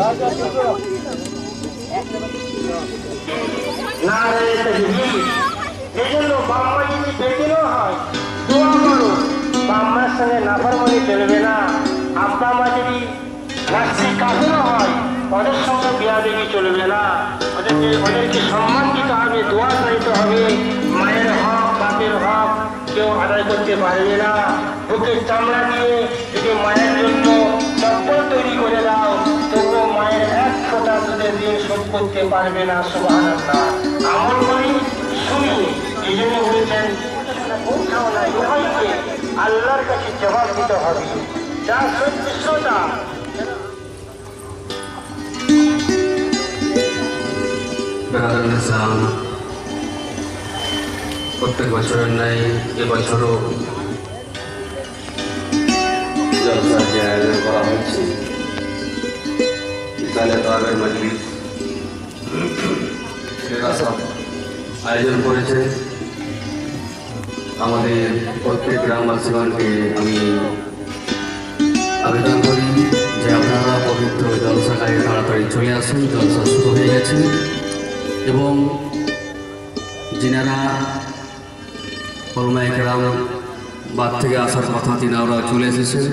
এই জন্য বাম্মা যদি বেদিনও হয় দোয়া করো, বাম্মার সঙ্গে নাফরমানি চলবে না। আব্বা মা যদি রাষ্ট্রীয় কাজেরও হয় ওদের সঙ্গে বিয়াদবি চলবে না। ওদেরকে সম্মান দিতে হবে, দোয়া চাইতে হবে। মায়ের হক বাপের হক কেউ আদায় করতে পারবে না। বুকের চামড়া দিয়ে যদি মায়ের জন্য চপ্পল তৈরি করে দাও তবুও মায়ের এক ফোঁটা দুধের দিয়ে শোধ করতে পারবে না। সুবহানাল্লাহ। আমল করি শুনি, এই জন্য বলেছেন আল্লাহর কাছে জবাব দিতে হবে। যা সত্যতা প্রত্যেক বছরের ন্যায় এবছরও জলসার যে আয়োজন করা হয়েছে, বিকালে তরবের মজলিস সেটা সব আয়োজন করেছে। আমাদের প্রত্যেক গ্রামবাসীগণকে আমি আবেদন করি যে আপনারা পবিত্র জলসাটায় তাড়াতাড়ি চলে আসুন। জলসা শুরু হয়ে গেছে এবং যিনারা ওলামায়ে কেরাম বাদ থেকে আসার কথা তিনারা চলে এসেছেন।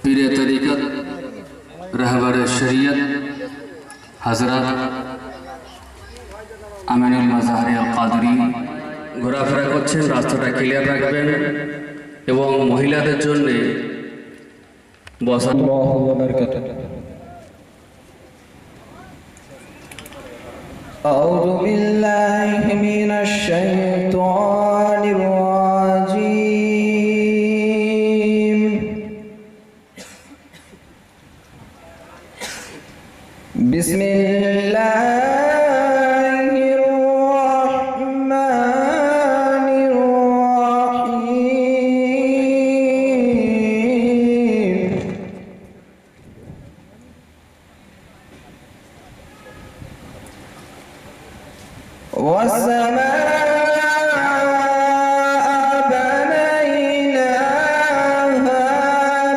পীরে তরিকত রাহবারে শরিয়ত হযরত আমিনুল মাজাহারি আল কাদরি ঘোরাফেরা করছেন। রাস্তাটা ক্লিয়ার রাখবেন এবং মহিলাদের জন্য বসা। أعوذ بالله من الشيطان الرجيم. بسم الله الرحمن الرحيم. والسماء بنيناها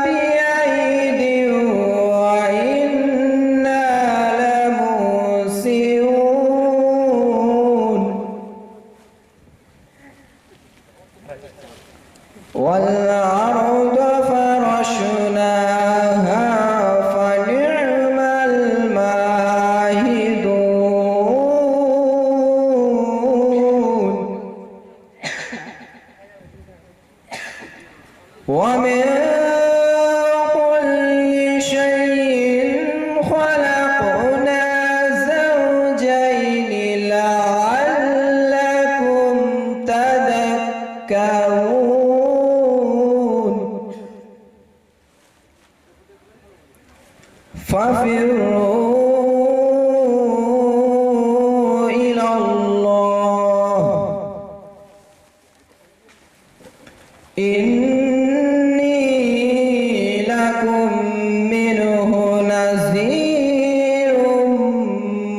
بأيد وإنا لموسعون. والأرض فرشناها فنعم الماهدون. ومن كل شيء خلقنا زوجين لعلكم تذكرون. ففروا إلى الله إني لكم منه نذير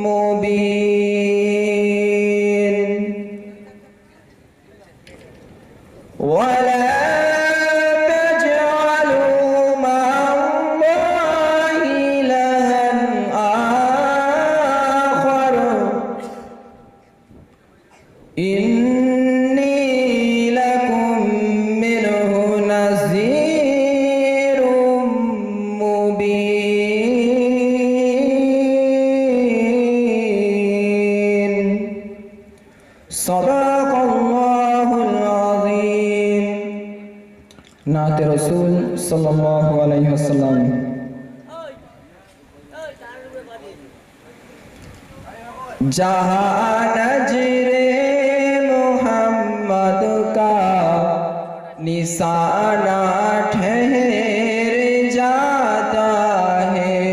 مبين. ولا تجعلوا مع الله إلها آخر إني لكم منه نذير مبين. صدق الله العظيم. नाते रसूल सल्लल्लाहु अलैहि वसल्लम. जहाँ नजरे मोहम्मद का निशाना ठहर जाता है,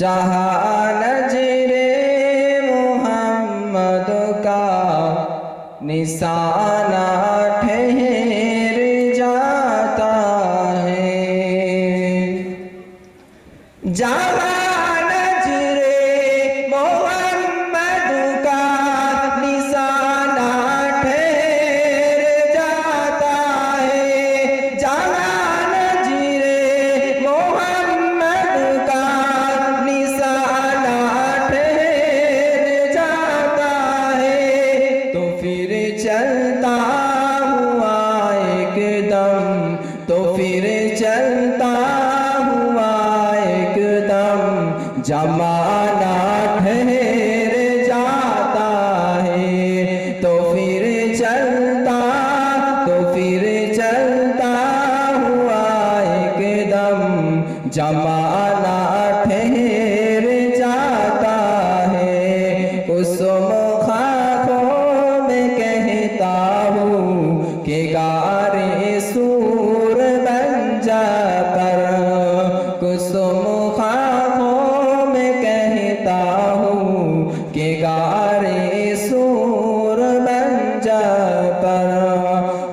जहाँ नजरे मोहम्मद का निशाना ठहर जाता है, जहाँ फिर चलता हुआ एकदम जमाना ठहर जाता है। तो फिर चलता हुआ एकदम जमाना ठहर जाता है। कुसुम ख्वाबों में कहता हूँ कि गारे सूर बन जा पर। कुसुम ख्वाबों में कहता हूँ कि गारे सूर बन जा पर।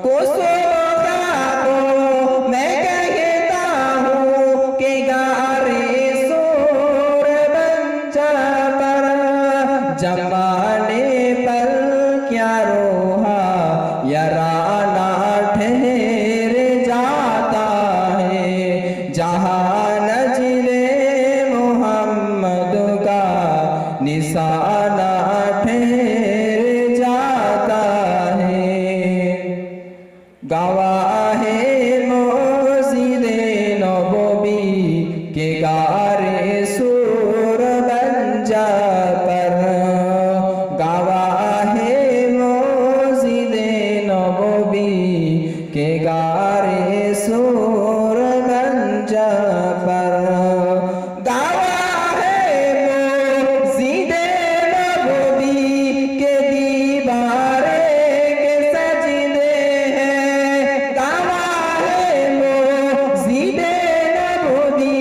कुसुम ख्वाबों में कहता हूँ कि गारे सूर बन जा पर। जमाने पर क्या रोहा यराना ठहर जाता है। जहाँ नजरे मोहम्मद का निशाना ठहर जाता है। गवाहे मस्जिदे नबवी के गारे सूर बन जा पर। गवाहे मस्जिदे नबवी के गारे सूर बन जा पर। गवाहे मस्जिदे नबवी के दीवारे के सजदे हैं। गवाहे मस्जिदे नबवी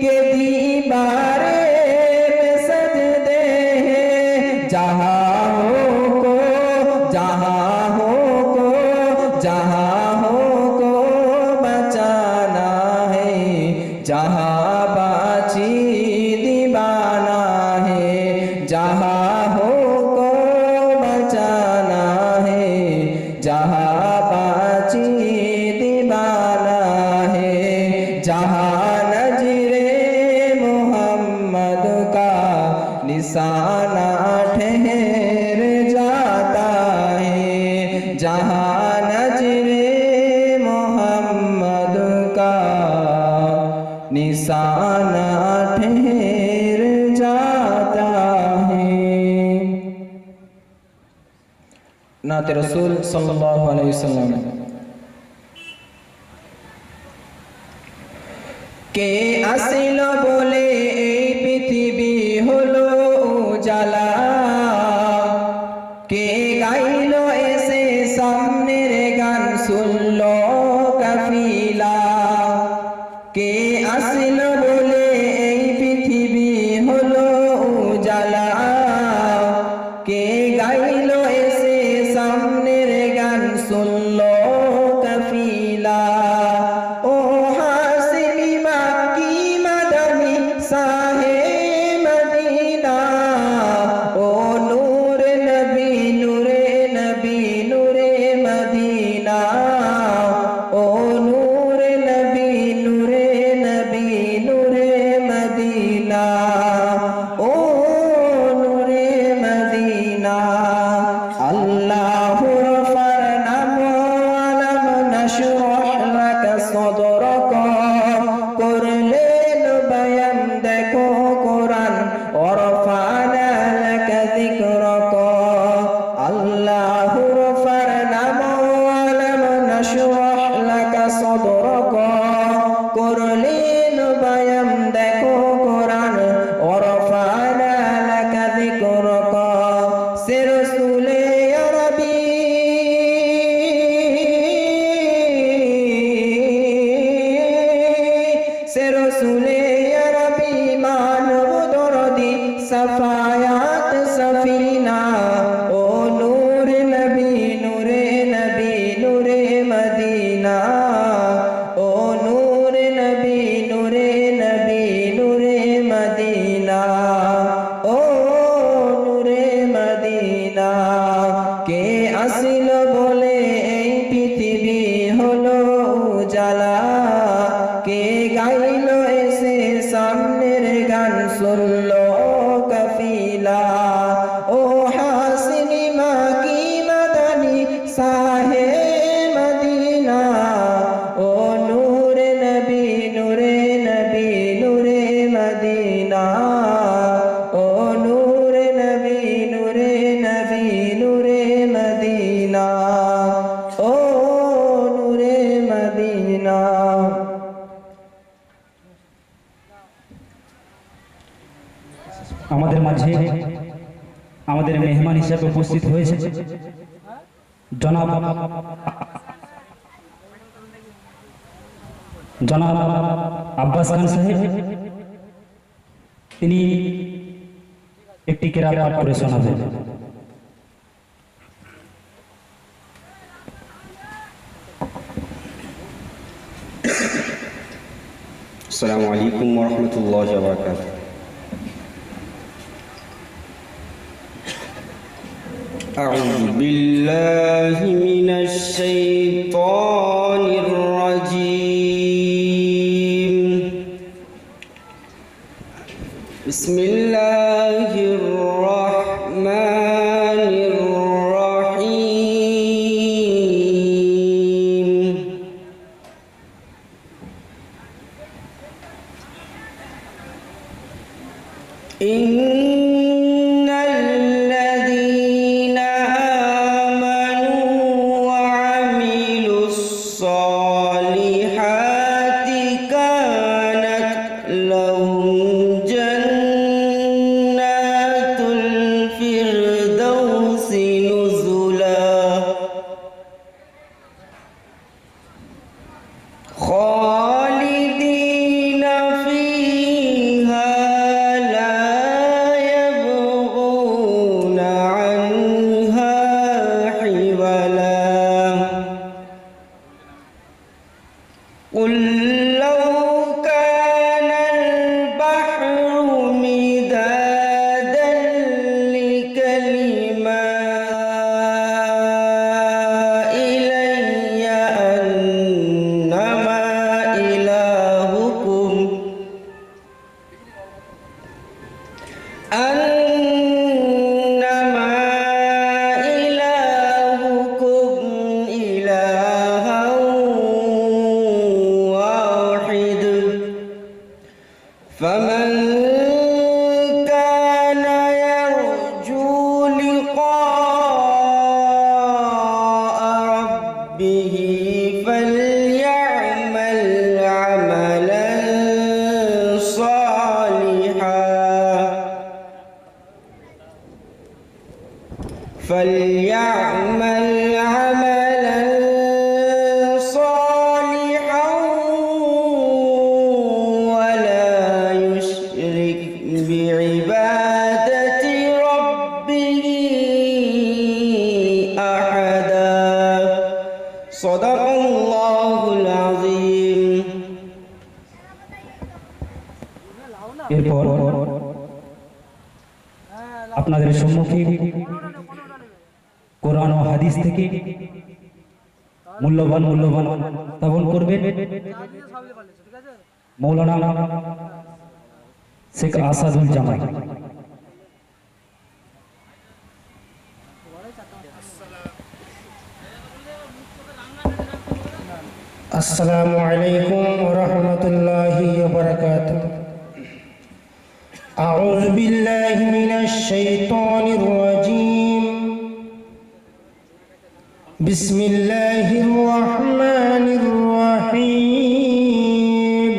के दीवारे पे सजदे हैं। जहाँ हो को बचाना है। जहाँ बाची दीवाना है। जहाँ हो को बचाना है। जहाँ बाची दीवाना है। जहाँ नजरे मोहम्मद का निशाना ठहर जाता है। जहाँ नजरे मोहम्मद का निशाना ठहर जाता है। नाते रसूल सल्लल्लाहु अलैहि वसल्लम। কে আসিল বলে এই পৃথিবী হলো উজালা। কে গাইল এসে সামনের গান শুনল কাফিলা। কে আসিল বলে এই পৃথিবী হলো উজালা। কে গাইল এসে সামনের গান শুনল কাফিলা। ও হাসিমি মাকি মাদানি সাহে মদিনা। ও নূরে নবী নূরে নবী নূরে মদিনা। ও নূরে নবী নূরে নবী নূরে মদিনা। ও নূরে মদিনা। আল্লাহুর ফরনাম আলম নশরহ লাকা সদরক। করলেন বয়ান দেখো কোরআন ওরফানা লাকা যিকরক। আল্লাহুর ফরনাম আলম নশরহ লাকা সদরক। করলেন বয়ান দেখো কোরআন ওরফানা লাকা যিকরক। সে রসুলে আরবি সে রসুলে আরবি মানব দরদি সফায়াত সফিনা। ও নূরে নবী নূরে নবী নূরে মদিনা। ও নূরে নবী নূরে নবী নূরে মদিনা। ও নূরে মদিনা। কে আসিল বলে এই পৃথিবী হলো উজালা। কে গাইল এসে সামনের গান শুনল কাফিলা। ও হাসিনি মাকি মাদানি সাহে মদিনা। ও নূরে আমাদের মাঝে আমাদের মেহমান হিসেবে উপস্থিত হয়েছে জনাব আব্বাস খান সাহেব। তিনি একটি কেরাত পাঠ করে শোনাবেন। السلام عليكم ورحمة الله وبركاته. أعوذ بالله من الشيطان الرجيم. بسم الله الرحمن الرحيم. إن الذين آمنوا وعملوا الصالحات كانت لهم جنات الفردوس نزلا خالدين فيها لا يبغون عنها حولا. قل لو كان البحر مدادا إلي أنما إلهكم إله واحد. فمن كان يرجو لقاء ربه فليعمل عملا صالحا ولا يشرك بعبادة ربه أحدا. صدق الله العظيم. এরপর আপনাদের সম্মুখে কোরআন ও হাদিস থেকে মূল্যবান স্থাপন করবেন মৌলানা শেখ আসাদুল জামাই। আসসালামু আলাইকুম ওয়া রাহমাতুল্লাহি ওয়া বারাকাতুহু। আউযু বিল্লাহি মিনাশ শাইতানির রাজীম। বিসমিল্লাহির রাহমানির রাহিম।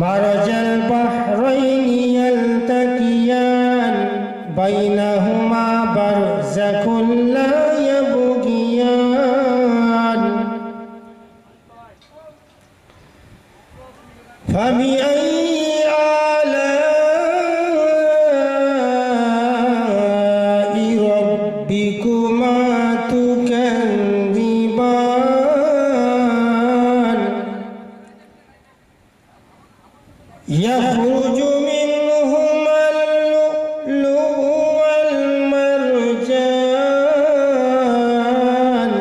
মারাজাল বাহরাইনি ইয়ালতাকিয়ান বাইনাহুমা বারযাকুন লা ইয়াবগিয়ান। فبأي آلاء ربكما تكذبان. يخرج منهما اللؤلؤ والمرجان.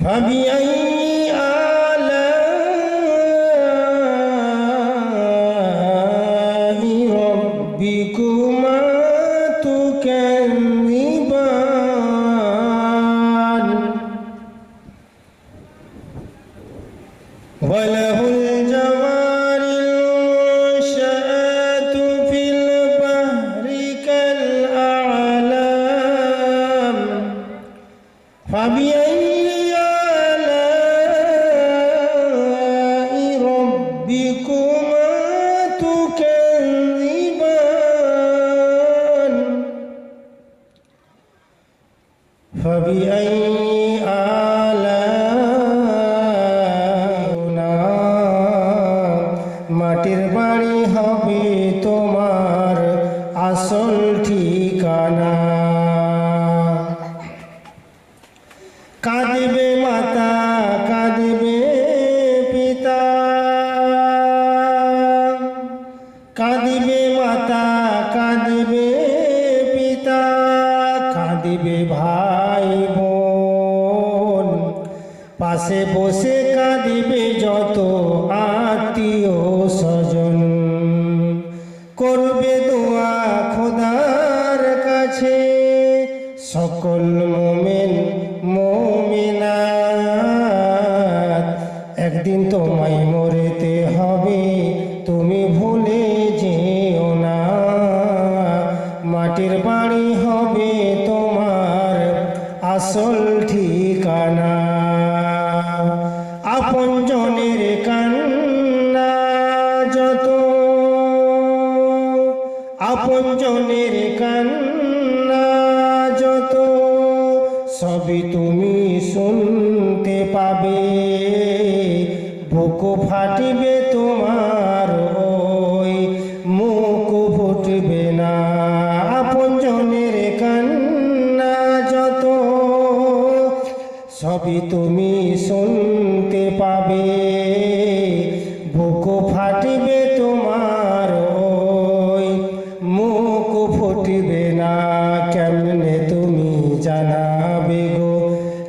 فبأي ربكما تكذبان. وله الجوار المنشآت في البحر كالأعلام. فبأي آلاء ربكما কাঁদিবে মাতা কাঁদিবে পিতা, কাঁদিবে মাতা কাঁদিবে পিতা, কাঁদিবে ভাই বোন, পাশে বসে কাঁদিবে যত আত্মীয় স্বজন। করবে দোয়া খোদার কাছে সকল মোমেন মোমিনাত, একদিন তোমায় মরেতে হবে তুমি ভুলে যেও না, মাটির বাড়ি হবে তোমার আসল ঠিকানা। আপনজনের কান্না যত, আপনজনের কান্না যত, সবই তুমি শুনতে পাবে, বুক ফাটিবে তোমার ওই মুখ ফুটবে না। আপনজনের কান্না যত, সবই তুমি শুনতে পাবে, বুক ফাটিবে তোমার ওই মুখ ফুটবে না। কেমনে তুমি জানাবে গো,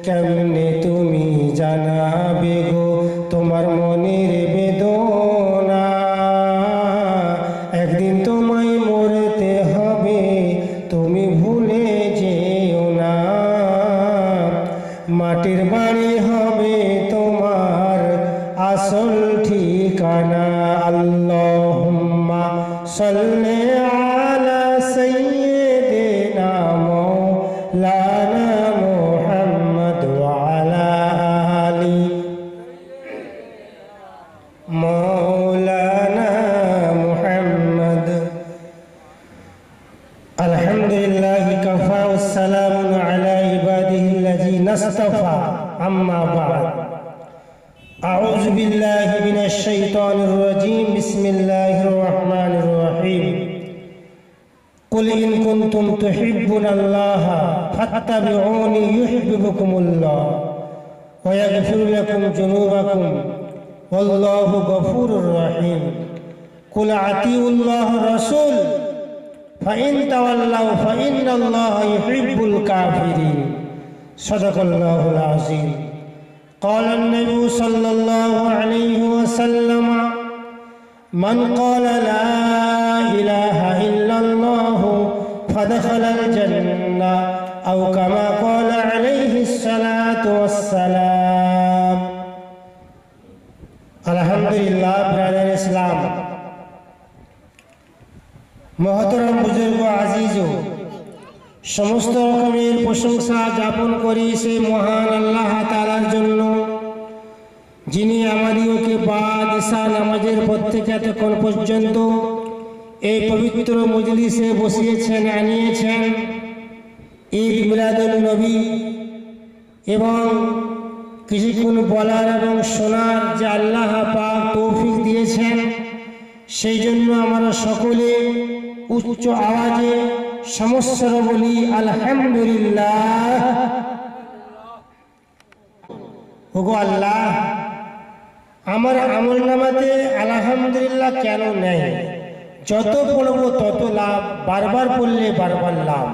কেমনে তুমি জানাবে গো তোমার মনের বেদনা, একদিন তোমায় মরতে হবে তুমি ভুলে যেও না, মাটির বাড়ি হবে তোমার আসল ঠিকানা। আল্লাহুম্মা সাল্লি আলা সাইয়্যিদিনা মাওলানা মুহাম্মদ ওয়া আলা আলি মাওলানা মুহাম্মদ। আলহামদুলিল্লাহি কাফা ওয়া সালামুন আলা ইবাদিহিল্লাযীনা ইসতাফা, আম্মা বা'দ। আউযু বিল্লাহি মিনাশ শাইতানির রাজীম, বিসমিল্লাহির রহমানির রহিম। কুল ইন কুনতুম তুহিব্বুনাল্লাহা ফাত্তাবিউনি ইউহিব্বুকুমুল্লাহ ওয়া ইয়াগফির লাকুম যুনুবাকুম ওয়াল্লাহু গফুরুর রহিম। কুল আতিউল্লাহ রাসূল ফাইন তাওয়াল্লাউ ফাইন্নাল্লাহা ইউহিব্বুল কাফিরিন। সাদাকাল্লাহুল আযীম। قال النبي صلى الله عليه وسلم من قال لا إله إلا الله فدخل الجنة أو كما قال عليه الصلاة والسلام. الحمد لله brother Islam, মহতরম বুজুর্গ আজিজ, সমস্ত রকমের প্রশংসা জ্ঞাপন করি সেই মহান আল্লাহ তাআলার জন্য, যিনি আমাদিওকে বাদ ঈশা নামাজের পর থেকে এতক্ষণ পর্যন্ত এই পবিত্র মজলিসে বসিয়েছেন, আনিয়েছেন। ঈদ মিলাদুন নবী এবং কিছুক্ষণ বলার এবং শোনার যে আল্লাহ পাক তৌফিক দিয়েছেন, সেই জন্য আমরা সকলে উচ্চ আওয়াজে সমস্ত বলি আলহামদুলিল্লাহ। ওগো আল্লাহ, আমার আমল নামাতে আলহামদুলিল্লাহ কেন নেই? যত পড়ব তত লাভ, বারবার পড়লে বারবার লাভ।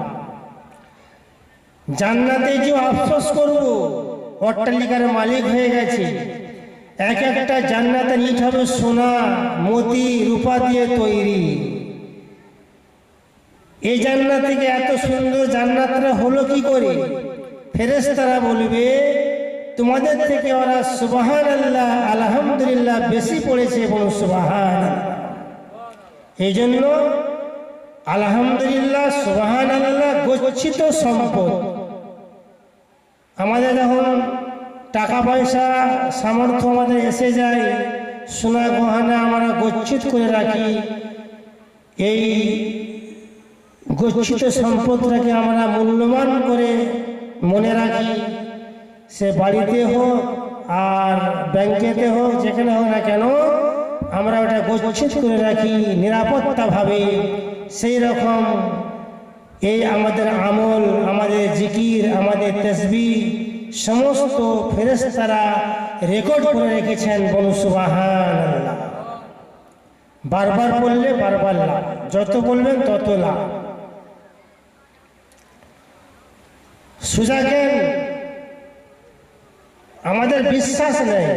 জান্নাতে যে আফসোস করব, অট্টালিকার মালিক হয়ে গেছে, এক একটা জান্নাতের ইট হবে সোনা মতি রূপা দিয়ে তৈরি। এই জান্নাত থেকে এত সুন্দর জান্নাতরা হলো কি করে? ফেরেশতারা বলবে তোমাদের থেকে ওরা সুবহানাল্লাহ আলহামদুলিল্লাহ বেশি পড়েছে, বলো সুবহানাল্লাহ। এই জন্য আলহামদুলিল্লাহ সুবহানাল্লাহ গচ্ছিত সম্পদ। আমাদের যখন টাকা পয়সা সামর্থ্য আমাদের এসে যায়, সোনা গহনা আমরা গচ্ছিত করে রাখি। এই গচ্ছিত সম্পদটাকে আমরা মূল্যবান করে মনে রাখি, সে বাড়িতে হোক আর ব্যাংকেতে হোক, যেখানে হোক না কেন আমরা ওটা গচ্ছিত করে রাখি নিরাপত্তাভাবে। সেই রকম এই আমাদের আমল, আমাদের জিকির, আমাদের তাসবিহ সমস্ত ফেরেশতারা রেকর্ড করে রেখেছেন। বলু সুবহানাল্লাহ। বারবার বললে বারবার লাভ, যত বলবেন তত লাভ। সুজাকেন আমাদের বিশ্বাস নেই,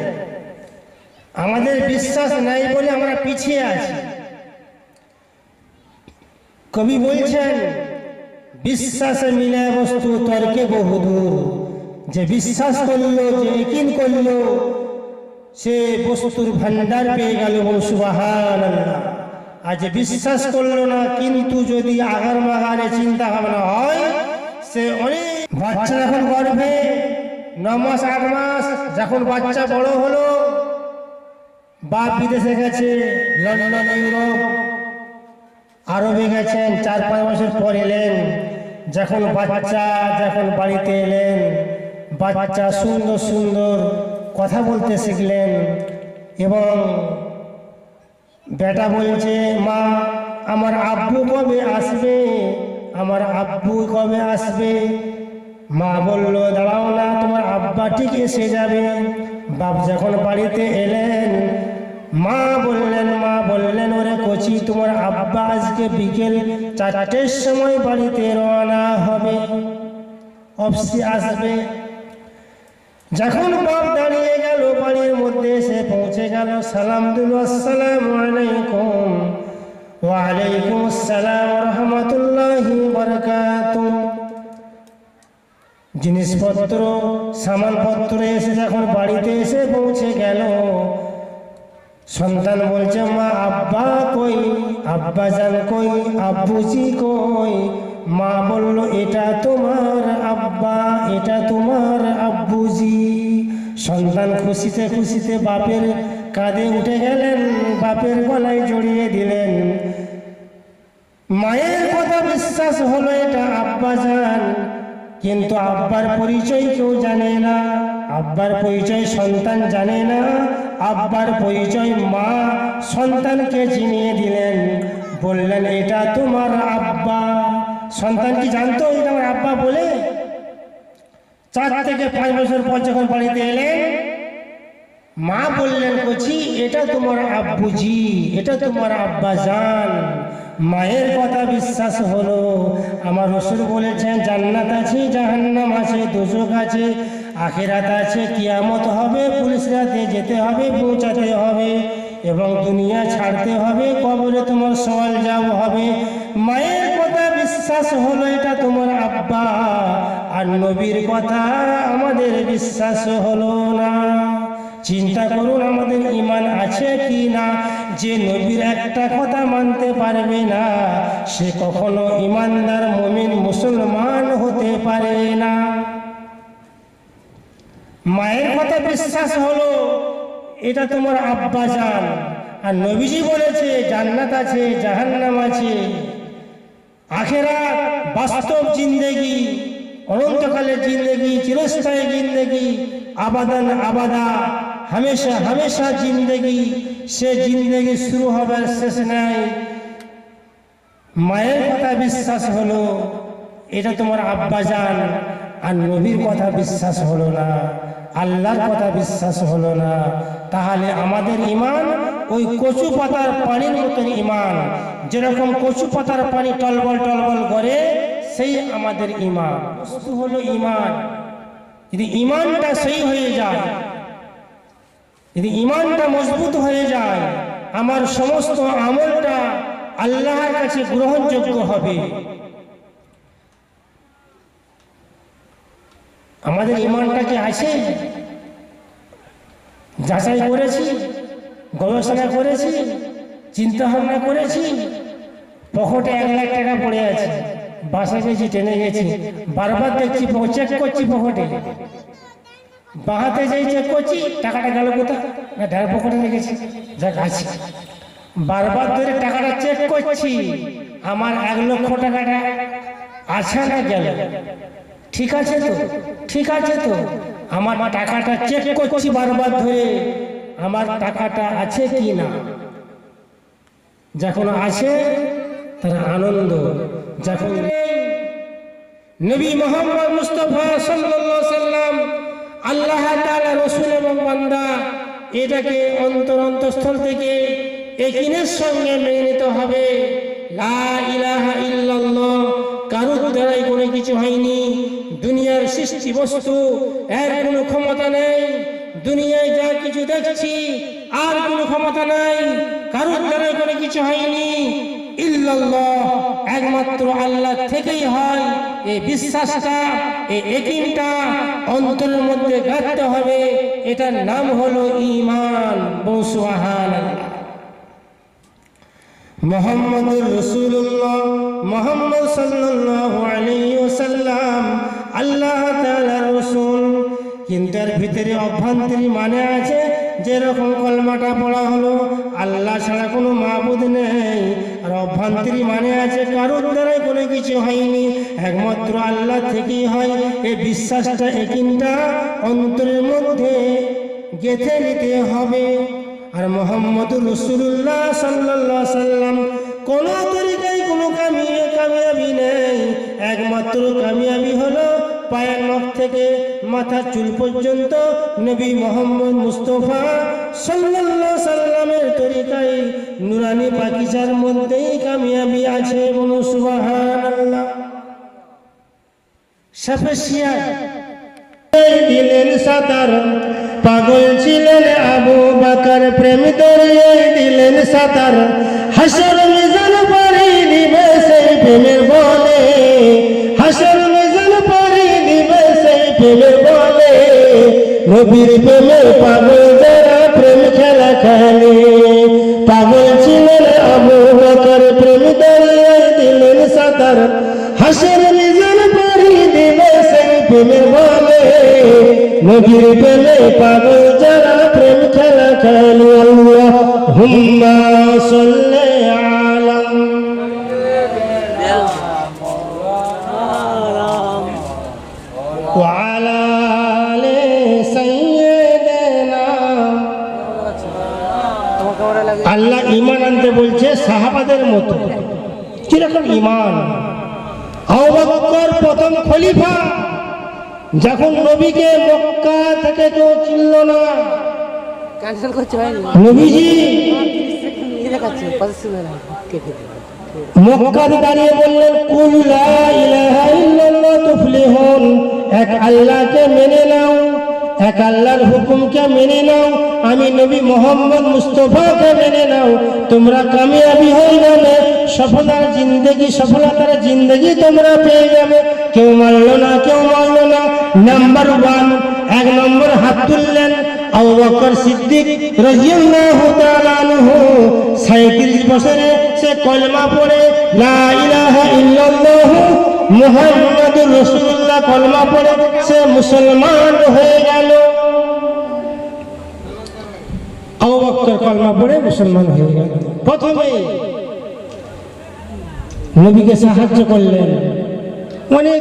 আমাদের বিশ্বাস নাই বলে আমরা পিছিয়ে আছি। কবি বলছেন বিশ্বাসে মিলে বস্তু তর্কে বহুদূর। যে বিশ্বাস করলো, যে ইকিন করলো, সে বস্তুর ভান্ডার পেয়ে গেল। বলুন সুবহানাল্লাহ। আর যে বিশ্বাস করলো না, কিন্তু যদি আগার মাগারে চিন্তা ভাবনা হয়, সে অনেক বাচ্চা যখন গর্ভে 9 মাস 8 মাস, যখন বাচ্চা বড় হলো, বাপ বিদেশে গেছে, লন্ডন ইউরোপ আরবে গেছেন, 4-5 বছর পর এলেন। যখন বাড়িতে এলেন, বাচ্চা সুন্দর সুন্দর কথা বলতে শিখলেন এবং বেটা বলছে, মা আমার আব্বু কবে আসবে, আমার আব্বু কবে আসবে। মা বলল, দাঁড়াও না, তোমার আব্বা ঠিক এসে যাবে। বাপ যখন বাড়িতে এলেন, মা বললেন ওরে কচি, তোমার আব্বা আজকে বিকেল 4টের সময় বাড়িতে রওনা হবে, অফিসে আসবে। যখন বাপ দাঁড়িয়ে গেল, বাড়ির মধ্যে এসে পৌঁছে গেল, সালাম দিল, আসসালামু আলাইকুম। ওয়া আলাইকুম আসসালাম ওয়া রাহমাতুল্লাহি ওয়া বারাকাতুহু। জিনিসপত্র সামানপত্র এসে যখন বাড়িতে এসে পৌঁছে গেল, সন্তান বলছে, মা আব্বা কই, আব্বা জান কই, আব্বুজি কই। মা বলল, এটা তোমার আব্বা, এটা তোমার আব্বুজি। সন্তান খুশিতে খুশিতে বাপের কাঁধে উঠে গেলেন, বাপের গলায় জড়িয়ে দিলেন। মায়ের কথা বিশ্বাস হলো এটা আব্বা জান, কিন্তু আব্বার পরিচয় কেউ জানে না। আব্বার পরিচয় সন্তান জানে না, আব্বার পরিচয় মা সন্তানকে চিনিয়ে দিলেন, বললেন, এটা তোমার আব্বা। সন্তান কি জানতো এটা আমার আব্বা বলে? 4 থেকে 5 বছর পর যখন বাড়িতে এলেন, মা বললেন, কচি এটা তোমার আব্বুজি, এটা তোমার আব্বা জান। মায়ের কথা বিশ্বাস হলো। আমার রাসূল বলেছেন, জান্নাত আছে, জাহান্নাম আছে, দোজখ আছে, আখিরাত আছে, কিয়ামত হবে, পুলিশ রাতে যেতে হবে, পৌঁছাতে হবে এবং দুনিয়া ছাড়তে হবে, কবরে তোমার সওয়াল জবাব হবে। মায়ের কথা বিশ্বাস হলো, এটা তোমার আব্বা। আর নবীর কথা আমাদের বিশ্বাস হলো না। চিন্তা করুন আমাদের ঈমান আছে কি না। যে নবীর একটা কথা মানতে পারবে না, সে কখনো ঈমানদার মুমিন মুসলমান হতে পারে না। মায়ের কথা বিশ্বাস হলো, এটা তোমার আব্বা জান। আর নবীজি বলেছে, জান্নাত আছে, জাহান্নাম আছে, আখিরাত বাস্তব জিন্দেগি, অনন্তকালের জিন্দেগি, চিরস্থায়ী জিন্দেগি, আবাদান আবাদা, হামেশা হামেশা জিন্দেগি। সে জিন্দেগি শুরু হবে, শেষ নাই। মায়ের কথা বিশ্বাস হলো, এটা তোমার আব্বা জান। আর নবীর কথা বিশ্বাস হলো না, আল্লাহর কথা বিশ্বাস হলো না। তাহলে আমাদের ঈমান ওই কচু পাতার পানির মতন ঈমান। যেরকম কচু পাতার পানি টলবল টলবল করে, সেই আমাদের ঈমান। বস্তু হলো ঈমান। যদি ঈমানটা সেই হয়ে যায়, যদি ঈমানটা মজবুত হয়ে যায়, আমার সমস্ত আমলটা আল্লাহর কাছে গ্রহণযোগ্য হবে। আমাদের ঈমানটা কি আছে? যাচাই করেছি, গবেষণা করেছি, চিন্তা ভাবনা করেছি। পকেটে 1 লাখ টাকা পড়ে আছে, বাসে গেছি, ট্রেনে গেছি, বারবার দেখছি, চেক করছি পকেটে, বাহাতে যাই চেক করছি, টাকাটা গেল কোথায়? না ঢাল পকেটে রেখেছি, যা আছে। বারবার ধরে টাকাটা চেক করছি, আমার 1 লক্ষ টাকাটা আছে না গেল? ঠিক আছে তো, ঠিক আছে তো। আমার টাকাটা চেক করছি বারবার ধরে, আমার টাকাটা আছে কি না। যখন আছে তার আনন্দ, যখন নবী মুহাম্মদ মুস্তাফা সাল্লাল্লাহু আলাইহি ওয়াসাল্লাম বান্দা এটাকে অন্তরস্থল থেকে একিনের সঙ্গে মেনে নিতে হবে। লা ইলাহা ইল্লাল্লাহ, কারোর দ্বারাই কোনো কিছু হয়নি। দুনিয়ার সৃষ্টি বস্তু এর কোনো ক্ষমতা নেই। দুনিয়ায় যা কিছু দেখছি আর কোনো ক্ষমতা নাই, কারোর দ্বারাই কোনো কিছু হয়নি। ইল্লাল্লাহ, একমাত্র আল্লাহ থেকেই হয়। এই বিশ্বাসটা, এই ইয়াকিনটা অন্তরের মধ্যে গাঁথতে হবে। এটার নাম হলো ঈমান। সুবহানাল্লাহ। মুহাম্মদুর রাসূলুল্লাহ, মুহাম্মদ সাল্লাল্লাহু আলাইহি ওয়াসাল্লাম আল্লাহ তাআলার রাসূল। কিন্তু এর ভিতরে অভ্যন্তরীণ মানে আছে, যেরকম কলমাটা পড়া হলো আল্লাহ ছাড়া কোনো মাবুদ নেই। আর অভ্যন্তরীণ মানে আছে কারোর দ্বারাই কোনো কিছু হয়নি, একমাত্র আল্লাহ থেকেই হয়। এই বিশ্বাসটা, ইয়াকিনটা অন্তরের মধ্যে গেঁথে নিতে হবে। আর মুহাম্মদুর রাসূলুল্লাহ সাল্লাল্লাহু আলাইহি সাল্লাম কোন তরিকায় কোনো কামিয়াবি নেই। একমাত্র কামিয়াবি হলো পায়ের নখ থেকে মাথার চুল পর্যন্ত নবী মুহাম্মদ মুস্তাফা সাল্লাল্লাহু আলাইহি সাল্লামের তরিকায় নুরানি পাকিজার মধ্যেই কামিয়াবি আছে। বলুন সুবহানাল্লাহ। সাফেসিয়া দিলেন সাতার, পাগল ছিলেন আবু বকর, প্রেম দরিয়ায় দিলেন সাতার। হাসর মিজান পারি দিবে সেই প্রেমের বলে, হাসর মিজান পারি দিবে সেই প্রেমের বলে। নবীর প্রেমে পাগল যারা প্রেম খেলা খেলে। পাগল ছিলেন আবু বকর, প্রেম দরিয়ায় দিলেন সাতার। হাসর মিজান পারি দিবে সেই প্রেমের বলে। নবীর প্রেমে পাগল যারা প্রেম খেলা খেলে। আল্লাহুম্মা সাল্লি আলা ওয়া আলা আলি সাইয়্যিদিনা। আল্লাহ ঈমান আনতে বলছে সাহাবাদের মতো। কিরকম ঈমান? আবু বকর প্রথম খলিফা, যখন নবীকে মক্কা থেকে কেউ চিনল না, নবীজি মক্কাতে দাঁড়িয়ে বললেন কুল লা ইলাহা ইল্লাল্লাহ তুফলিহুন, এক আল্লাহকে মেনে নাও, এক আল্লাহর হুকুমকে মেনে নাও, আমি নবী মুহাম্মদ মুস্তাফাকে মেনে নাও, তোমরা কামিয়াবি হয়ে যাবে, সফলতার জিন্দেগি তোমরা পেয়ে যাবে। কেউ মানলো না, কেউ মানলো না। নাম্বার 1, 1 নম্বর হাত তুললেন আবু বকর সিদ্দিক রাদিয়াল্লাহু তাআলা আনহু। 37 বছরে সে কলমা পড়ে লা ইলাহা ইল্লাল্লাহ মুহাম্মাদুর রাসূলুল্লাহ কলমা পড়ে সে মুসলমান হয়ে গেল। আবু বকর কলমা পড়ে মুসলমান হয়ে গেল। প্রথমে নবীকে সাহায্য করলেন। অনেক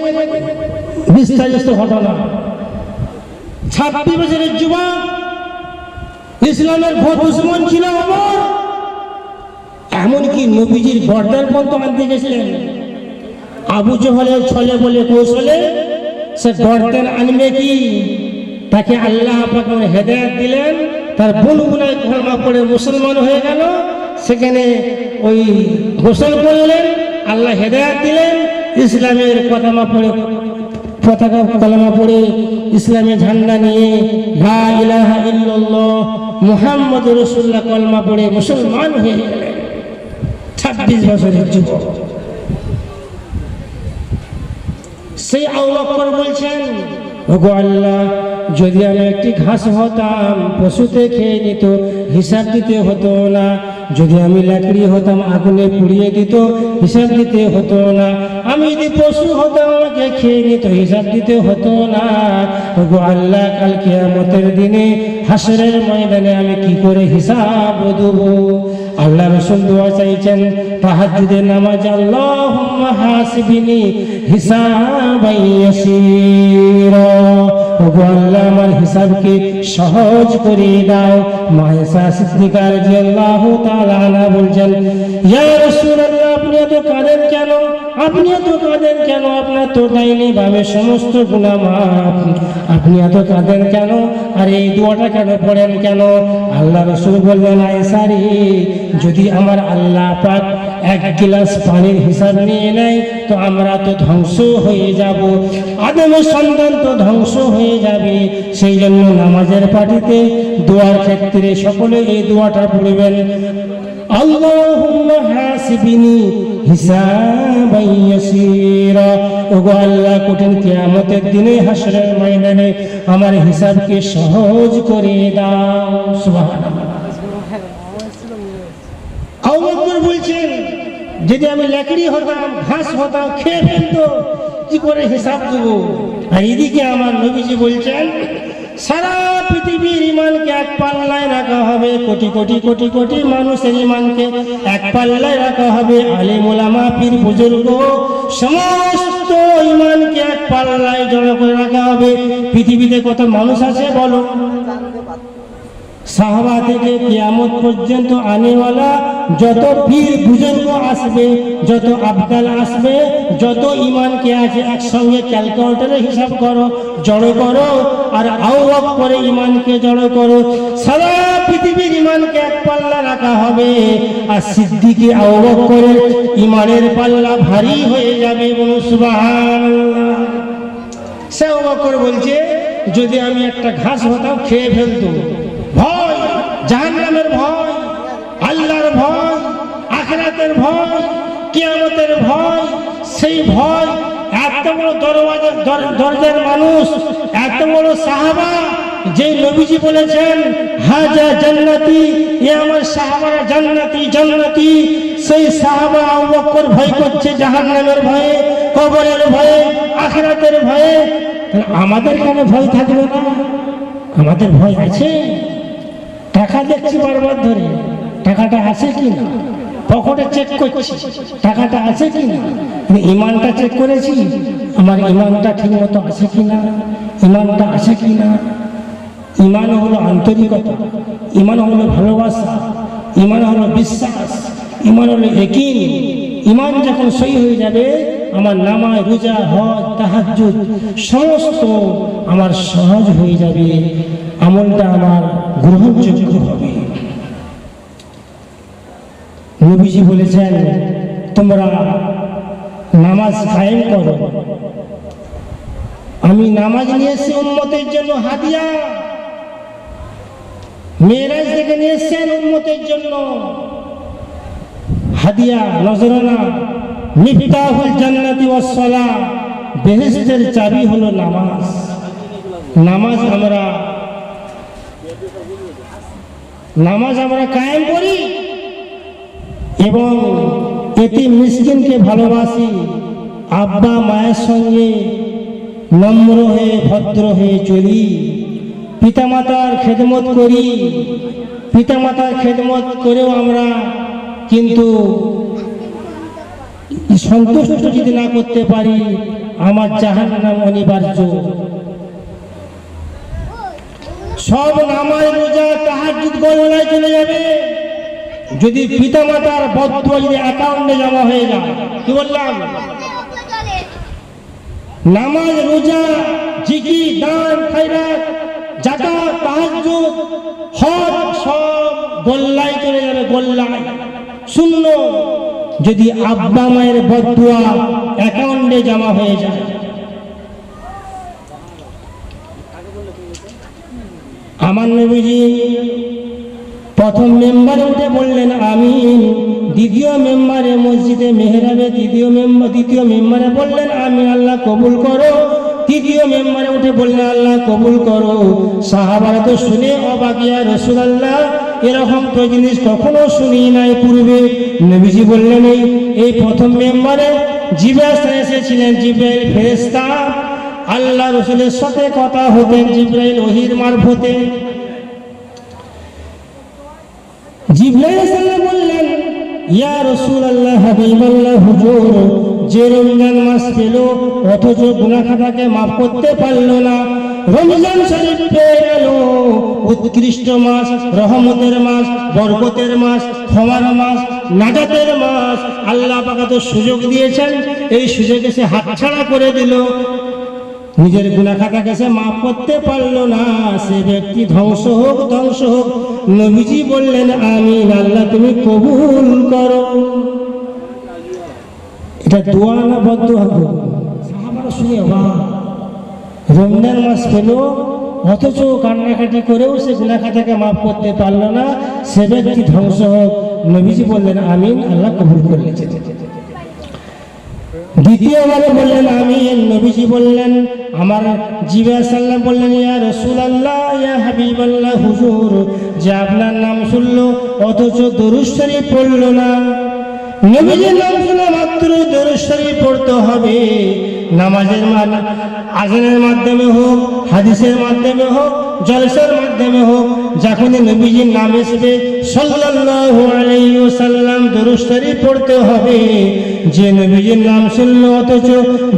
বিস্তারিত ঘটনা। 26 বছরের যুবক, ইসলামের ঘোর দুশমন ছিল ওমর। এমনকি নবীজির গর্দান পর্যন্ত আনতে গেছিলেন। আবু জহলের ছলে বলে কৌশলে সে গর্দান আনবে কি, তাকে আল্লাহ পাক হেদায়েত দিলেন। তার বুলবুলায় কলমা পড়ে মুসলমান হয়ে গেল। সেখানে ওই গোসল করলেন, আল্লাহ হেদায়েত দিলেন। ইসলামের পতাকা কলমা পড়ে ইসলামের ঝান্ডা নিয়ে লা ইলাহা ইল্লাল্লাহ মুহাম্মাদুর রাসূলুল্লাহ কলমা পড়ে মুসলমান হয়ে গেলেন। 26 বছরের যুবক। সেই আবু বকর বলছেন, ওগো আল্লাহ, যদি আমি একটি ঘাস হতাম পশুতে খেয়ে নিত, হিসাব দিতে হতো না। যদি আমি লাকড়ি হতাম আগুনে পুড়িয়ে দিত, হিসাব দিতে হতো না। আমি যদি পশু হতাম আমাকে খেয়ে নিত, হিসাব দিতে হতো না। ওগো আল্লাহ, কাল কিয়ামতের দিনে হাসরের ময়দানে আমি কি করে হিসাব দেব? আল্লাহ রাসূল দোয়া চাইছেন তাহাজ্জুদের নামাজে, আল্লাহুম্মা হাসিবনি হিসাবান ইয়াসীরা। ওগো আল্লাহ, আমার হিসাবকে সহজ করে দাও। মা আয়েশা সিদ্দিকা রাদিয়াল্লাহু তাআলা আনহা বলছেন, ইয়া রাসূলুল্লাহ আপনি এত কাঁদেন কেন? আপনি এত কাঁদেন কেন? আপনার তো দাইনি ভাবে সমস্ত গুনাহ মাফ। আপনি এত কাঁদেন কেন? আর এই দোয়াটা কেন পড়েন কেন? আল্লাহ রাসূল বললেন, আয়েশা রে, যদি আমার আল্লাহ পাক এক গ্লাস পানির হিসাব নিয়ে নেয় তো আমরা তো ধ্বংস হয়ে যাব, আদমের সন্তান তো ধ্বংস হয়ে যাবে। সেই জন্য নামাজের পাটিতে দোয়ার ক্ষেত্রে সকলে এই দোয়াটা পড়বেন, আল্লাহুম্মা হাসিবিনি হিসাবান ইয়াসীরা। ওগো আল্লাহ, কঠিন কিয়ামতের দিনে হাসরের ময়দানে আমার হিসাবকে সহজ করে দাও। সুবহানাল্লাহ। আবু বকর বলছেন, যদি আমি লাকড়ি হতাম, ঘাস হতাম, খেয়ে ফেলতো, কি করে হিসাব দেবো? আর এদিকে আমার নবীজি বলছেন, সারা পৃথিবীর ইমানকে এক পাল্লায় রাখা হবে, কোটি কোটি কোটি কোটি মানুষের ইমানকে এক পাল্লায় রাখা হবে। আলেম ওলামা পীর বুজুর্গ সমস্ত ইমানকে এক পাল্লায় জড়ো করে রাখা হবে। পৃথিবীতে কত মানুষ আছে বলো? সাহাবা থেকে কিয়ামত পর্যন্ত আনেওয়ালা যত পীর বুজুর্গ আসবে, যত আবদাল আসবে, যত ইমানকে আছে একসঙ্গে ক্যালকুলেটরে হিসাব করো, জড়ো করো, আর আওয়াক করে ইমানকে জড়ো করো। সারা পৃথিবীর ইমানকে এক পাল্লা রাখা হবে, আর সিদ্দিকী আবু বকরের ইমানের পাল্লা ভারী হয়ে যাবে। বলুন সুবহানাল্লাহ। সে আবু বকর বলছে, যদি আমি একটা ঘাস হতাম, খেয়ে ফেলতো। ভয়, জাহান্নামের ভয়, আল্লাহর ভয়, আখিরাতের ভয়, কিয়ামতের ভয়, সেই ভয়। এত বড় দরজার মানুষ, এত বড় সাহাবা, যে নবীজি বলেছেন হাজা জান্নাতি, এ আমার সাহাবারা জান্নাতি জান্নাতি। সেই সাহাবা আবু বকর ভয় করছে জাহান্নামের ভয়ে, কবরের ভয়ে, আখিরাতের ভয়ে। আমাদের কেন ভয় থাকবে না? আমাদের ভয় আছে। টাকা দেখছি বারবার ধরে, টাকাটা আছে কি না, পকেটে চেক করছি টাকাটা আছে কি না। ইমানটা চেক করেছি, আমার ইমানটা ঠিক মতো আছে কি না, ইমানটা আছে কি না। ইমান হলো আন্তরিকতা, ইমান হলো ভালোবাসা, ইমান হলো বিশ্বাস, ইমান হলো ইয়াকিন। ইমান যখন সহি হয়ে যাবে, আমার নামাজ, রোজা, হজ, তাহাজ্জুদ সমস্ত আমার সহজ হয়ে যাবে, আমলটা আমার গ্রহণযোগ্য হবে। নবীজি বলেছেন, তোমরা নামাজ কায়েম করো। আমি নামাজ নিয়ে এসেছি উম্মতের জন্য হাদিয়া। মেরাজ থেকে নিয়ে এসেছেন উম্মতের জন্য হাদিয়া, নজরানা। মিফতাহুল জান্নাতি ওয়াস সালাহ, বেহেশতের চাবি হলো নামাজ। নামাজ আমরা কায়েম করি এবং এতিম মিসকিনকে ভালোবাসি। আব্বা মায়ের সঙ্গে নম্র হয়ে ভদ্র হয়ে চলি। পিতামাতার খেদমত করি। পিতামাতার খেদমত করেও আমরা কিন্তু সন্তুষ্ট যদি না করতে পারি, আমার জাহান্নাম অনিবার্য। সব নামাজ, রোজা, তাহাজ্জুদ গলায় চলে যাবে যদি পিতামাতার বদদুয়া যদি অ্যাকাউন্টে জমা হয়ে যায়। কি বললাম? নামাজ, রোজা, জিকির, দান, খায়রাত, যাকাত, তাহাজ্জুদ, হজ সব গোল্লায় চলে যাবে, গোল্লায় শূন্য যদি আব্বা মায়ের বদদুয়া অ্যাকাউন্টে জমা হয়ে যায়। আমার নবীজি প্রথম মেম্বারে উঠে বললেন আমিন। দ্বিতীয় মেম্বারে মসজিদে মেহরাবে দ্বিতীয় মেম্বারে বললেন আমিন, আল্লাহ কবুল করো। তৃতীয় মেম্বারে উঠে বললেন আল্লাহ কবুল করো। সাহাবারা তো শুনে অবাক, ইয়া রাসূলুল্লাহ, এরকম তো জিনিস কখনো শুনি নাই পূর্বে। নবীজি বললেন এই প্রথম মেম্বারে জিবরাইল এসেছিলেন। জিবরাইল ফেরেশতা, আল্লাহ রাসূলের সাথে কথা হতেন জিবরাইল ওহীর মারফতে। জিবরাইল সাল্লাল্লাহু বললেন, ইয়া রাসূলুল্লাহ, হাবিবাল্লাহ, হুজুর, যে রমজান মাস পেল অথচ গুনাহ খাতাকে মাফ করতে পারল না, রমজান শরীফ পেয়ে গেল, উৎকৃষ্ট মাস, রহমতের মাস, বরকতের মাস, ক্ষমার মাস, নাজাতের মাস। আল্লাহ পাক তো সুযোগ দিয়েছেন, এই সুযোগে সে হাতছাড়া করে দিল, নিজের গুনাহ খাতাকে সে মাফ করতে পারলো না, সে ব্যক্তি ধ্বংস হোক, ধ্বংস হোক। নবীজি বললেন আমিন, আল্লাহ তুমি কবুল করো। এটা দোয়া না বদদোয়া? সাহাবারা শুনে অবাক, রমজান মাস পেল অথচ কান্নাকাটি করেও সে গুনাহ খাতাকে মাফ করতে পারলো না, সে ব্যক্তি ধ্বংস হোক। নবীজি বললেন আমিন, আল্লাহ কবুল করে নিয়েছেন। দ্বিতীয়বারে বললেন আমিন, নবীজি বললেন, আমার জিবরাইল সাল্লাম বললেন ইয়া রাসূলুল্লাহ, ইয়া হাবিবাল্লাহ, হুজুর যে আপনার নাম শুনলো অথচ দরুদ শরীফ পড়লো না। নবীজির নাম শোনা মাত্র দরুদ শরীফ পড়তে হবে। নামাজের আজানের মাধ্যমে হোক, হাদিসের মাধ্যমে হোক, জলসার মাধ্যমে হোক, যখনই নবীজির নাম আসবে সাল্লাল্লাহু আলাইহি ওয়াসাল্লাম দরুদ শরীফ পড়তে হবে। যে নবীজির নাম শুনলো অথচ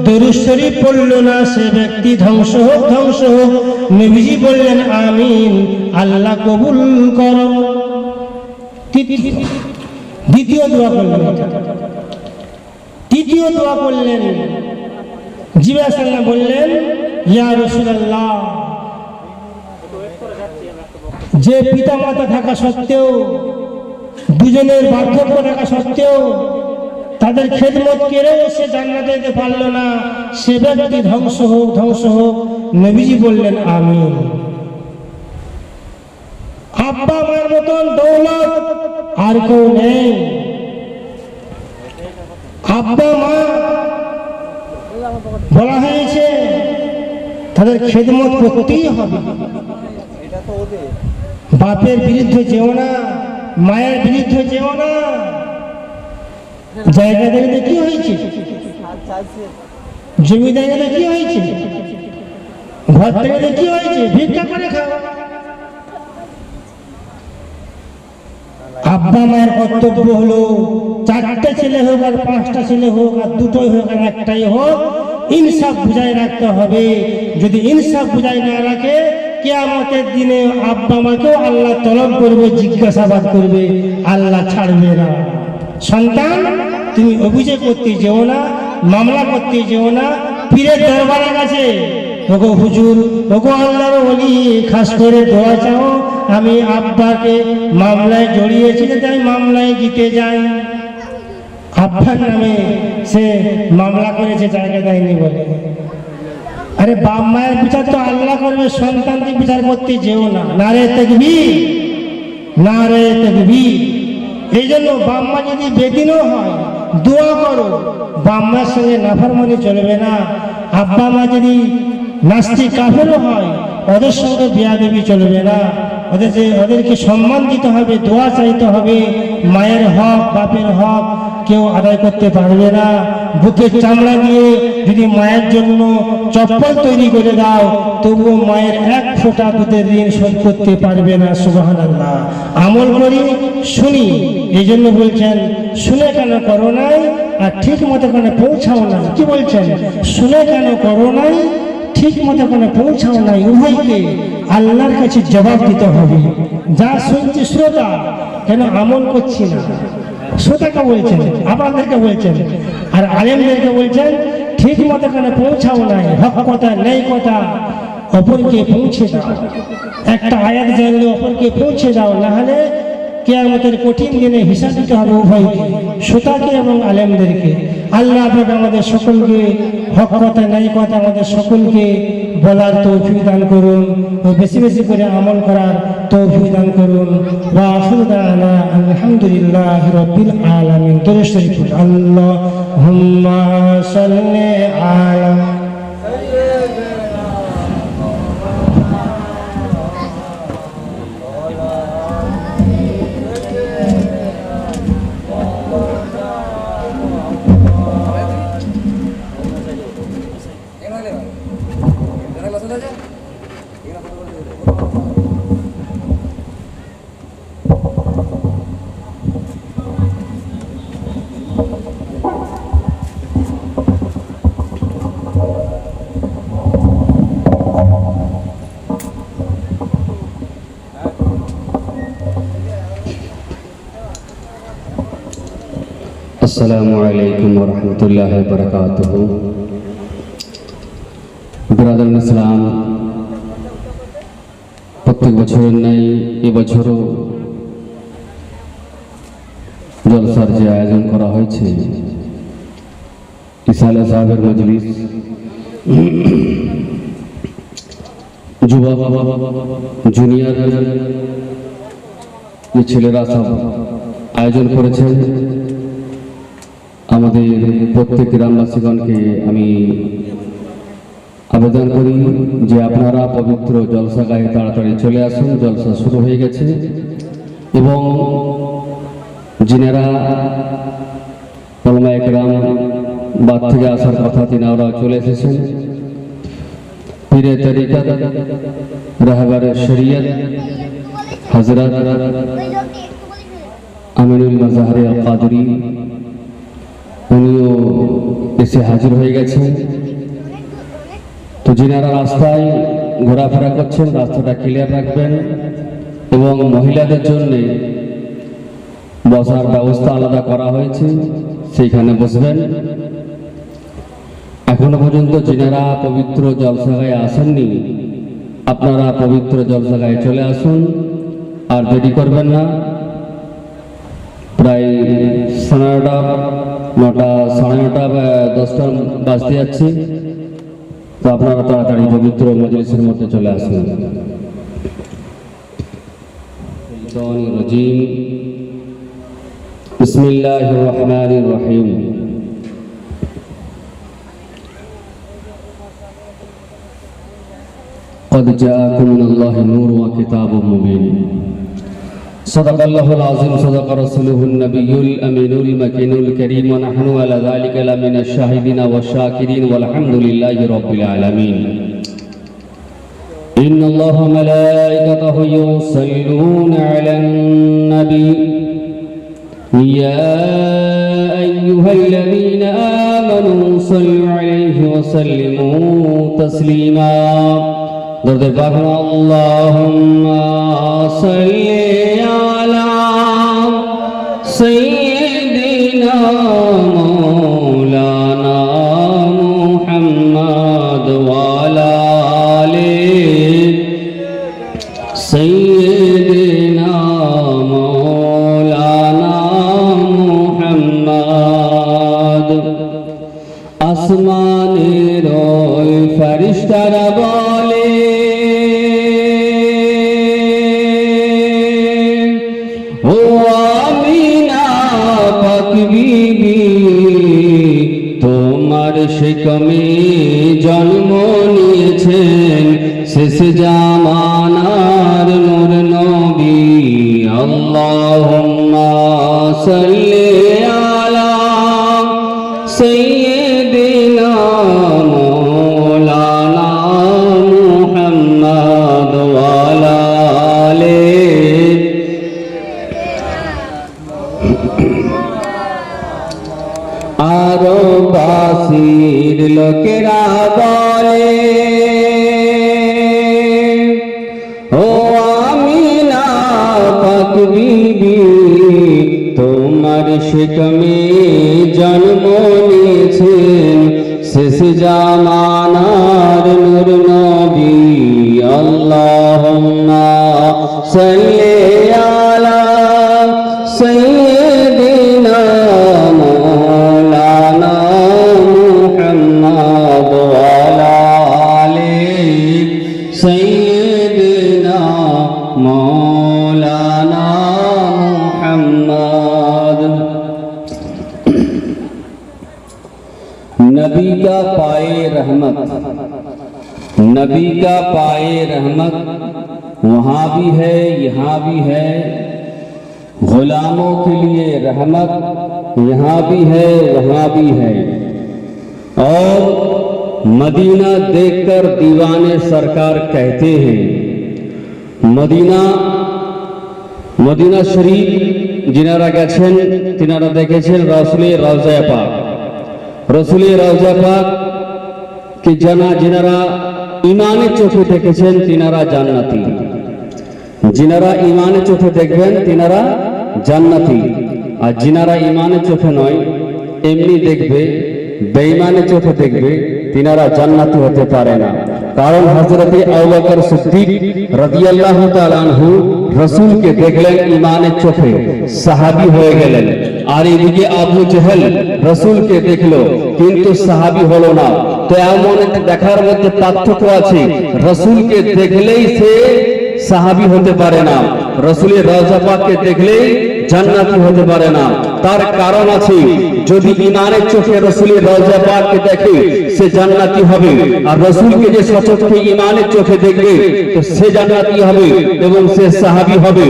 দরুদ শরীফ পড়লো না, সে ব্যক্তি ধ্বংস হোক, ধ্বংস হোক। নবীজি বললেন আমিন, আল্লাহ কবুল করো। দ্বিতীয় দোয়া করলেন, তৃতীয় দোয়া করলেন, জিবরাইল সাল্লাম বললেন ইয়া রাসূলুল্লাহ, যে পিতা মাতা থাকা সত্ত্বেও, দুজনের বার্ধক্য থাকা সত্ত্বেও তাদের খেদমত করে সে জান্নাতে যেতে পারলো না, সে ব্যক্তি ধ্বংস হোক, ধ্বংস হোক। নবীজি বললেন আমিন। আব্বা মায়ের মতন দৌলত আর কেউ নেই। আব্বা মা বলা হয়েছে তাদের খেদমত করতেই হবে। বাপের বিরুদ্ধে যেও না, মায়ের বিরুদ্ধে যেও না। জায়গা দেখতে কি হয়েছে, জমি দেখতে কি হয়েছে, ঘর থেকে কি হয়েছে, ভিক্ষা করে খাও। আব্বা মায়ের কর্তব্য হলো চারটে ছেলে হোক আর পাঁচটা ছেলে হোক আর দুটোই হোক আর একটাই হোক, ইনসাফ বুঝাই রাখতে হবে। যদি ইনসাফ বুঝাই না রাখে, কিয়ামতের দিনে আব্বা মাকেও আল্লাহ তলব করবে, জিজ্ঞাসাবাদ করবে, আল্লাহ ছাড়বে না। সন্তান তুমি অভিযোগ করতে যেও না, মামলা করতে যেও না, পীরের দরবারের কাছে ওগো হুজুর, ওগো আল্লাহর ওলি, খাস করে দোয়া চাও, আমি আব্বাকে মামলায় জড়িয়েছি, তাই মামলায় জিতে যাই। আব্বার নামে সে মামলা করেছে, জায়গা দেয়নি বলে। আরে বাপ মায়ের বিচার তো আল্লাহ করবে, সন্তানকে বিচার করতে যেও না। নারে তাকবীর, নারে তাকবীর। এই জন্য বাপ মা যদি বেদিনও হয়, দোয়া করো, বাপ মার সঙ্গে নাফরমানি চলবে না। আব্বা মা যদি নাস্তিক কাফেরও হয়, ওদের সঙ্গে বেয়াদবি চলবে না। ওদেরকে সম্মান দিতে হবে, দোয়া চাইতে হবে। মায়ের হক, বাপের হক কেউ আদায় করতে পারবে না। বুকের চামড়া দিয়ে যদি মায়ের জন্য চপ্পল তৈরি করে দাও, তবুও মায়ের এক ফোঁটা দুধের ঋণ শোধ করতে পারবে না। সুবহানাল্লাহ। আমল করি, শুনি। এই জন্য বলছেন শুনে কেন করো নাই আর ঠিক মতো কেন পৌঁছাও নাই। কি বলছেন? শুনে কেন করো নাই, ঠিক মতো কোনো পৌঁছাও নাই। উভয়কে আল্লাহর কাছে জবাব দিতে হবে। যা শুনছি শ্রোতা, কেন আমল করছি না, শ্রোতাকে বলছেন, আপনাদেরকে বলছেন, আর আলেমদেরকে বলছেন ঠিক মতো কেন পৌঁছাও নাই। হক কথা, নেই কথা অপরকে পৌঁছে দাও। একটা আয়াত জানলে অপরকে পৌঁছে দাও, না হলে কিয়ামতের কঠিন দিনে হিসাব দিতে হবে উভয়কে, শ্রোতাকে এবং আলেমদেরকে। আল্লাহ পাক আমাদের সকলকে হক কথা, ন্যায় কথা আমাদের সকলকে বলার তৌফিক দান করুন ও বেশি বেশি করে আমল করার তৌফিক দান করুন। ওয়া আখিরু দাওয়ানা আলহামদুলিল্লাহি রাব্বিল আলামিন। দরুদ শরীফ। আল্লাহুম্মা সাল্লি আলা আসসালামু আলাইকুম রহমতুল্লাহ বরকাতুহ। ব্রাদার ইসলাম, প্রত্যেক বছরের ন্যায় এবছরও জলসার যে আয়োজন করা হয়েছে, ইসালে সাহেবের মজলিস, যুবক জুনিয়র যে ছেলেরা সব আয়োজন করেছেন, আমাদের প্রত্যেক গ্রামবাসীগণকে আমি আবেদন করি যে আপনারা পবিত্র জলসা গায়ে তাড়াতাড়ি চলে আসুন। জলসা শুরু হয়ে গেছে এবং যিনারা ওলামা একরাম বাদ থেকে আসার কথা তিনারা চলে এসেছেন। পীরে তরিকত, রাহবারে শরীয়ত হযরত আমিনুল মাজাহির আল কাদরি উনিও এসে হাজির হয়ে গেছেন। তো যিনারা রাস্তায় ঘোরাফেরা করছেন, রাস্তাটা ক্লিয়ার রাখবেন এবং মহিলাদের জন্য বসার ব্যবস্থা আলাদা করা হয়েছে, সেইখানে বসবেন। এখনো পর্যন্ত যিনারা পবিত্র জলসাগায় আসেননি, আপনারা পবিত্র জলসাগায় চলে আসুন, আর দেরি করবেন না। প্রায় 9:30 10টা বাজতে যাচ্ছে, তো আপনারা তাড়াতাড়ি পবিত্র মজলিসের মধ্যে চলে আসুন। বিসমিল্লাহির রহমানির রহিম। قد جاءكم من الله نور وكتاب مبين صدق الله العظيم صدق رسوله النبي الأمين المكين الكريم ونحن على ذلك لمن الشاهدين والشاكرين والحمد لله رب العالمين إن الله وملائكته يصلون على النبي يا أيها الذين آمنوا صلوا عليه وسلموا تسليما درد باقر اللهم صل على سيدنا مولانا محمد وعلى آله سيدنا مولانا محمد আসমানের ওই ফেরেশতারা বলে ও আমিনা পাক বিবি তোমার শিকমে জন্ম নিয়েছেন শেষ জামানার নূর নবী আল্লাহুম্মা সাল্লি আলা সাইয়্যিদিনা মাওলানা মুহাম্মদ ওয়া আলা আলিহি আরো বাসির লোকেরা বলে ও আমিনা পাক বিবি তোমার শিকমে জন্ম নিয়েছেন শেষ জামানার নূর নবী আল্লাহুম্মা সাল্লি আলা সাইয়্যিদিনা মাওলানা মুহাম্মদ ওয়া আলা আলিহি সাইয়্যিদিনা মাওলানা মুহাম্মদ। नबी का पाए रहमत, नबी का पाए रहमत वहाँ भी है यहाँ भी है। गुलामों के लिए रहमत यहाँ भी है वहाँ भी है। और मदीना देखकर दीवाने सरकार कहते हैं, मदीना मदीना शरीफ जिनारा গেছেন তিনারা দেখেছেন রাসূলের রওজা পাক, রসুলের রওজা পাক কি যিনারা ইমানের চোখে দেখেছেন তিনারা জান্নাতি, যিনারা ইমানের চোখে দেখবেন তিনারা জান্নাতি। আর যিনারা ইমানের চোখে নয় এমনি দেখবে, বেঈমানের চোখে দেখবে, তিনারা জান্নাতি হতে পারে না। কারণ হযরতে আবু বকর সিদ্দিক রাদিয়াল্লাহু তাআলা আনহু রাসূলকে দেখলেন ঈমানের চোখে, সাহাবী হয়ে গেলেন। আর এদিকে আবু জেহেল রাসূলকে দেখলো কিন্তু সাহাবী হলো না। তো এমন দেখার মধ্যে পার্থক্য আছে, রাসূলকে দেখলেই সে সাহাবী হতে পারে না, রাসূলের রওজা পাককে দেখলেই জান্নাতি হতে পারে না। তার কারণ আছে, যদি ঈমানের চোখে রাসূলের রওজা পাককে দেখে সে জান্নাতি হবে, আর রাসূলকে যে সচক্ষে ঈমানের চোখে দেখবে তো সে জান্নাতি হবে এবং সে সাহাবী হবে।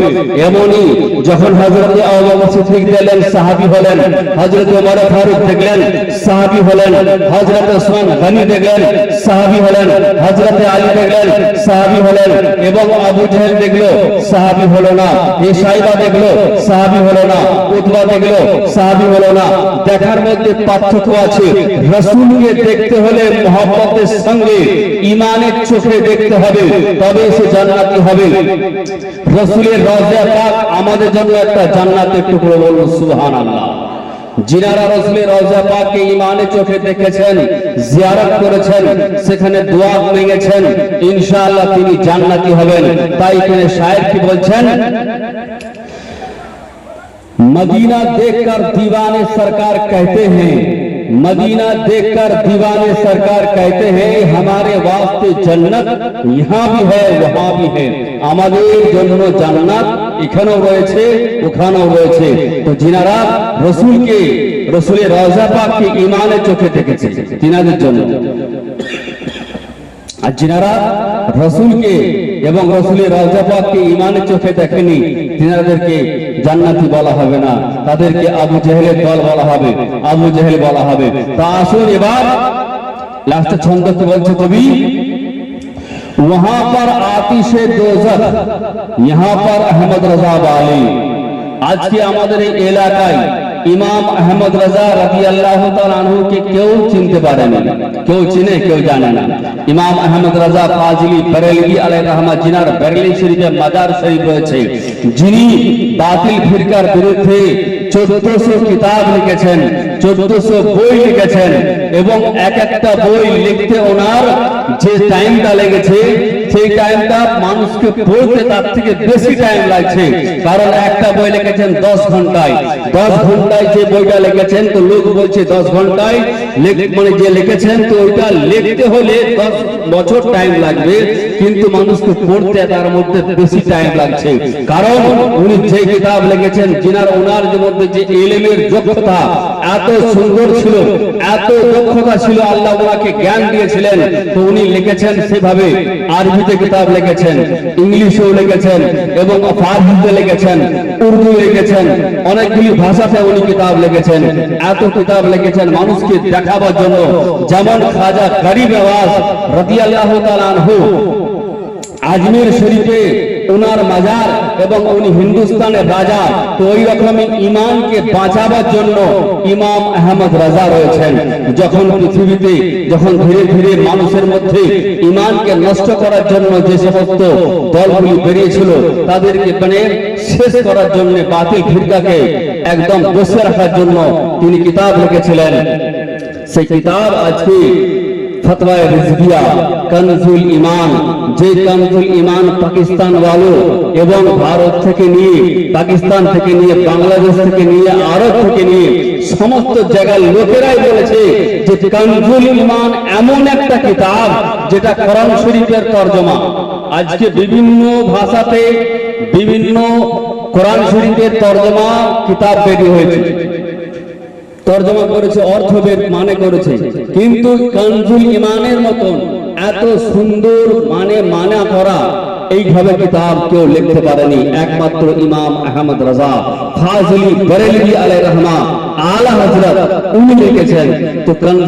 এমনই যখন হযরতে আবু বকর সিদ্দিক দেখলেন সাহাবী হলেন, হযরতে ওমর ফারুক দেখলেন সাহাবী হলেন, হযরতে উসমান গনি দেখলেন সাহাবী হলেন, হযরতে আলী দেখলেন সাহাবী হলেন, এবং আবু জেহেল দেখলো সাহাবী হলো না, সাইবা দেখলো সাহাবী হলো না, উতবা দেখলো সাহাবী হলো না। দেখার মধ্যে পার্থক্য আছে। রাসূলকে দেখতে হলে মহব্বতের সঙ্গে ঈমানের চোখে দেখতে হবে, তবে সে জান্নাতি হবে। রাসূলের রওজা পাক আমাদের জন্য একটা জান্নাতের টুকরো, বলুন সুবহানাল্লাহ। যিনারা রাসূলের রওজা পাককে ঈমানের চোখে দেখেছেন, জিয়ারত করেছেন, সেখানে দোয়া মেঙ্গেছেন, ইনশাআল্লাহ তিনি জান্নাতি হবেন। তাই এখানে শায়ের কি বলছেন, मदीना देखकर दीवाने सरकार कहते हैं, मदीना देखकर दीवाने सरकार कहते हैं हमारे वास्ते जन्नत यहाँ भी है वहाँ भी है। আমাদের জন্য জান্নাত এখানেও রয়েছে ওখানেও রয়েছে। তো যিনারা রাসূলকে, রাসূলের রওজা পাককে ঈমানের চোখে দেখেছে তিনাদের জন্য, আর যিনারা রাসূলকে এবং রাসূলের রওজা পাককে ঈমানের চোখে দেখেনি তিনাদেরকে জান্নাতি বলা হবে না, তাদেরকে আবু জেহেলের দল বলা হবে, আবু জেহেল বলা হবে। তা আসুন এবার লাস্টে ছন্দ কি বলছে কবি, वहां पर आतिशे दोजख यहाँ पर अहमद रजा वाली। আজকে আমাদের এই এলাকায় ইমাম আহমদ রাজা রাদিয়াল্লাহু তাআলা আনহুকে কেউ চিনতে পারেনি, কেউ চিনে কেউ জানে না। ইমাম আহমদ রাজা ফাজিলি বেরেলভী আলাইহির রহমাত, জিনার বেরেলি শরীফে মাজার শরীফ রয়েছে, যিনি বাতিল ফিরকার বিরুদ্ধে 1400 কিতাব লিখেছেন, 1400 বই লিখেছেন, এবং এক একটা বই লিখতে ওনার যে টাইমটা লেগেছে সেই টাইমটা মানুষকে পড়তে তার থেকে বেশি টাইম লাগছে। কারণ একটা বই লিখেছেন 10 ঘন্টায়, 10 ঘন্টায় যে বইটা লিখেছেন, তো লোক বলছে 10 ঘন্টায় মানে যে লিখেছেন তো ওইটা লিখতে হলে 10 বছর টাইম লাগবে, কিন্তু মানুষকে পড়তে তার মধ্যে বেশি টাইম লাগছে। কারণ উনি যে কিতাব লিখেছেন, যিনার ওনার মধ্যে যে ইলমের যোগ্যতা এত সুন্দর ছিল, এত দক্ষতা ছিল, আল্লাহ ওনাকে জ্ঞান দিয়েছিলেন, তো উনি লিখেছেন সেভাবে। আরবিতে কিতাব লিখেছেন, ইংলিশেও লিখেছেন, এবং ফারসিতে লিখেছেন, উর্দু লিখেছেন, অনেকগুলি ভাষাতে উনি কিতাব লিখেছেন। এত কিতাব লিখেছেন মানুষকে দেখাবার জন্য। যেমন খাজা গরিব নওয়াজ রাদিয়াল্লাহু তাআলা আনহু আজমির শরীফে ওনার মাজার, এবং উনি হিন্দুস্তানের রাজা, তো ওই রকমই ঈমানকে বাঁচাবার জন্য ইমাম আহমদ রাজা রয়েছেন। যখন পৃথিবীতে যখন ধীরে ধীরে মানুষের মধ্যে ঈমানকে নষ্ট করার জন্য যে সমস্ত দলগুলি বেরিয়েছিল, তাদেরকে মানে শেষ করার জন্য, বাতিল ফিরকাকে একদম বসে রাখার জন্য তিনি কিতাব লিখেছিলেন। সেই কিতাব আজকে फतवा रिजविया कंजुल ईमान, जे कंजुल ईमान पाकिस्तान वालों एवं भारत থেকে নিয়ে, পাকিস্তান থেকে নিয়ে, বাংলাদেশ থেকে নিয়ে, আরব থেকে নিয়ে সমস্ত জায়গার লোকেরাই বলেছে যে कंजुल ईमान এমন একটা কিতাব যেটা কোরআন শরীফের তরজমা। আজকে বিভিন্ন ভাষাতে বিভিন্ন কোরআন শরীফের তরজমা কিতাব বেরিয়ে হয়েছে, তরজমা করেছে, অর্থবেদ মানে করেছে, কিন্তু কানজুল ঈমানের মতন এত সুন্দর মানা করা এইভাবে কিতাব কেউ লিখতে পারেনি, একমাত্র ইমাম আহমদ রাজা ফাজিলি বেরেলভী আলাইহির রহমাত আলা হযরত উনি লিখেছেন। তো